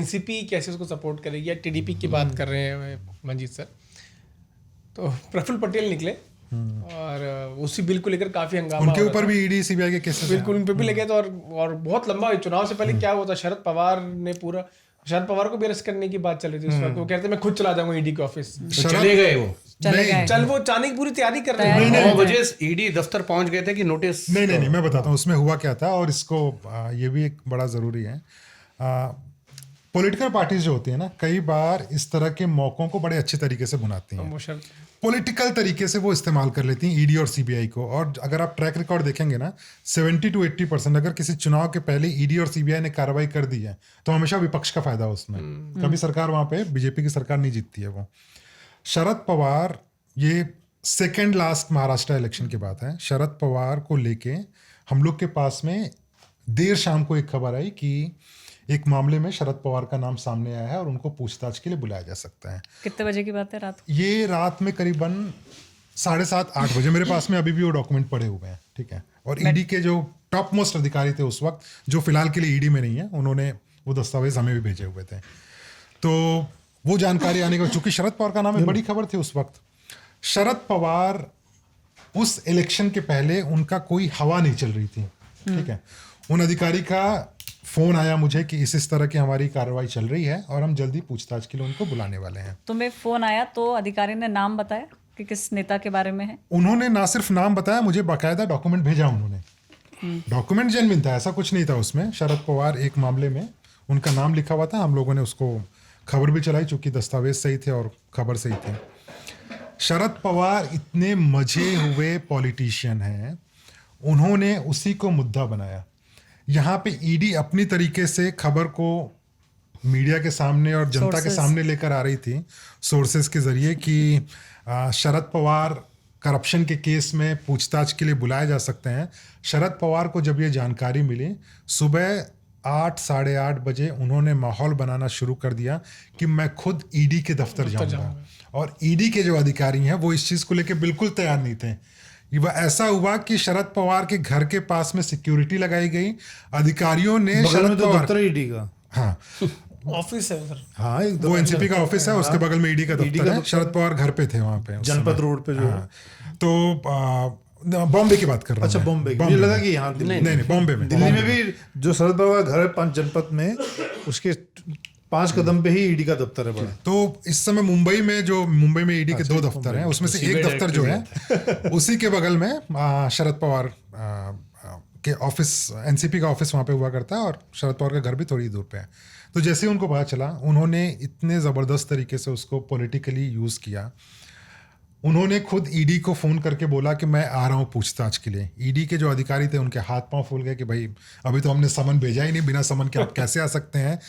NCP कैसे उसको support करेगी, या टीडीपी की बात कर रहे हैं मंजीत सर, तो प्रफुल्ल पटेल निकले और उसी बिल को लेकर काफी हंगामा उनके ऊपर भी ईडी सीबीआई के केसेस बिल्कुल उन पे भी लगे। तो और बहुत लंबा चुनाव से पहले क्या हुआ था, शरद पवार को भी अरेस्ट करने की बात चल रही थी उस वक्त। वो कहते मैं खुद चला जाऊंगा ईडी के ऑफिस। चले गए वो, वो चाने की पूरी तैयारी कर रहे हैं। 9 बजे ईडी दफ्तर पहुंच गए थे कि नोटिस। नहीं, मैं बताता हूँ उसमें हुआ क्या था। और इसको ये भी एक बड़ा ज़रूरी है, पॉलिटिकल पार्टीज जो होती है ना, कई बार इस तरह के मौकों को बड़े अच्छे तरीके से बुनाती हैं, पॉलिटिकल तरीके से वो इस्तेमाल कर लेती हैं ईडी और सीबीआई को। और अगर आप ट्रैक रिकॉर्ड देखेंगे ना, 70 to 80% अगर किसी चुनाव के पहले ईडी और सीबीआई ने कार्रवाई कर दी है तो हमेशा विपक्ष का फायदा उसमें। कभी सरकार वहां पे बीजेपी की सरकार नहीं जीतती है वो। शरद पवार, ये सेकेंड लास्ट महाराष्ट्र इलेक्शन की बात है, शरद पवार को लेके हम लोग के पास में देर शाम को एक खबर आई कि एक मामले में शरद पवार का नाम सामने आया है और उनको पूछताछ के लिए बुलाया जा सकता है। कितने बजे की बात है? रात ये रात में करीबन 7:30-8 बजे। मेरे पास में अभी भी वो डॉक्यूमेंट पड़े हुए हैं, ठीक है। और ईडी के जो टॉप मोस्ट अधिकारी थे उस वक्त, जो फिलहाल के लिए ईडी में नहीं है, उन्होंने वो दस्तावेज हमें भी भेजे हुए थे। तो वो जानकारी आने के बाद, चूंकि शरद पवार का नाम एक बड़ी खबर थी उस वक्त, शरद पवार उस इलेक्शन के पहले उनका कोई हवा नहीं चल रही थी, ठीक है। उन अधिकारी का फोन आया मुझे कि इस तरह की हमारी कार्रवाई चल रही है और हम जल्दी पूछताछ के लिए उनको बुलाने वाले हैं। तुम्हें फोन आया तो अधिकारी ने नाम बताया कि किस नेता के बारे में है? उन्होंने ना सिर्फ नाम बताया, मुझे बाकायदा डॉक्यूमेंट भेजा उन्होंने। डॉक्यूमेंट जेन्युइन था, ऐसा कुछ नहीं था उसमें। शरद पवार एक मामले में उनका नाम लिखा हुआ था, हम लोगों ने उसको खबर भी चलाई चूंकि दस्तावेज सही थे और खबर सही थी। शरद पवार इतने मजे हुए पॉलिटिशियन हैं, उन्होंने उसी को मुद्दा बनाया। यहाँ पे ईडी अपनी तरीके से खबर को मीडिया के सामने और जनता के सामने लेकर आ रही थी सोर्सेस के जरिए कि शरद पवार करप्शन के केस में पूछताछ के लिए बुलाए जा सकते हैं। शरद पवार को जब ये जानकारी मिली, सुबह 8, 8:30 बजे उन्होंने माहौल बनाना शुरू कर दिया कि मैं खुद ईडी के दफ्तर जाऊंगा। और ईडी के जो अधिकारी हैं वो इस चीज़ को लेकर बिल्कुल तैयार नहीं थे। वह ऐसा हुआ कि शरद पवार के घर के पास में सिक्योरिटी लगाई गई। अधिकारियों ने शरद पवार दफ्तर ईडी का, हाँ ऑफिस है उधर, हाँ वो एनसीपी का ऑफिस है, उसके बगल में ईडी का दफ्तर है। शरद पवार घर पे थे वहाँ पे, जनपद रोड पे जो। तो बॉम्बे की बात कर रहा हूँ। अच्छा, बॉम्बे की। मुझे लगा कि यहाँ नहीं, बॉम्बे में। दिल्ली में भी जो शरद पवार घर है 5 जनपद में, उसके 5 कदम पे ही ईडी का दफ्तर है बड़ा। तो इस समय मुंबई में ईडी के 2 दफ्तर हैं, उसमें से एक दफ्तर जो है उसी के बगल में शरद पवार के ऑफिस, एनसीपी का ऑफिस वहाँ पे हुआ करता है और शरद पवार का घर भी थोड़ी दूर पे है। तो जैसे ही उनको पता चला, उन्होंने इतने ज़बरदस्त तरीके से उसको पॉलिटिकली यूज़ किया। उन्होंने खुद ईडी को फ़ोन करके बोला कि मैं आ रहा हूँ पूछताछ के लिए। ईडी के जो अधिकारी थे उनके हाथ पांव फूल गए कि भाई अभी तो हमने समन भेजा ही नहीं, बिना समन के आप कैसे आ सकते हैं।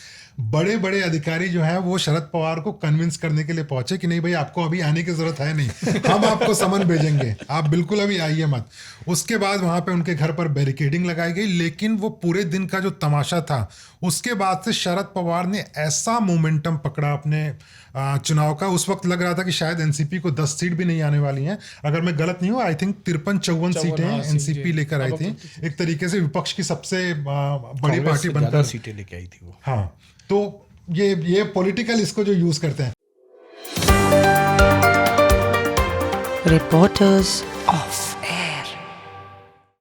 बड़े बड़े अधिकारी जो हैं वो शरद पवार को कन्विंस करने के लिए पहुंचे कि नहीं भाई आपको अभी आने की ज़रूरत है नहीं, हम आपको समन भेजेंगे, आप बिल्कुल अभी आइए मत। उसके बाद वहाँ पे उनके घर पर बैरिकेडिंग लगाई गई। लेकिन वो पूरे दिन का जो तमाशा था, उसके बाद से शरद पवार ने ऐसा मोमेंटम पकड़ा अपने चुनाव का। उस वक्त लग रहा था कि शायद एनसीपी को 10 सीट भी नहीं आने वाली हैं। अगर मैं गलत नहीं हूँ, आई थिंक 53-54 सीटें एनसीपी लेकर आई थी। एक तरीके से विपक्ष की सबसे बड़ी पार्टी बनकर सीटें लेके आई थी वो। हाँ, तो ये पॉलिटिकल इसको जो यूज करते हैं। Reporters of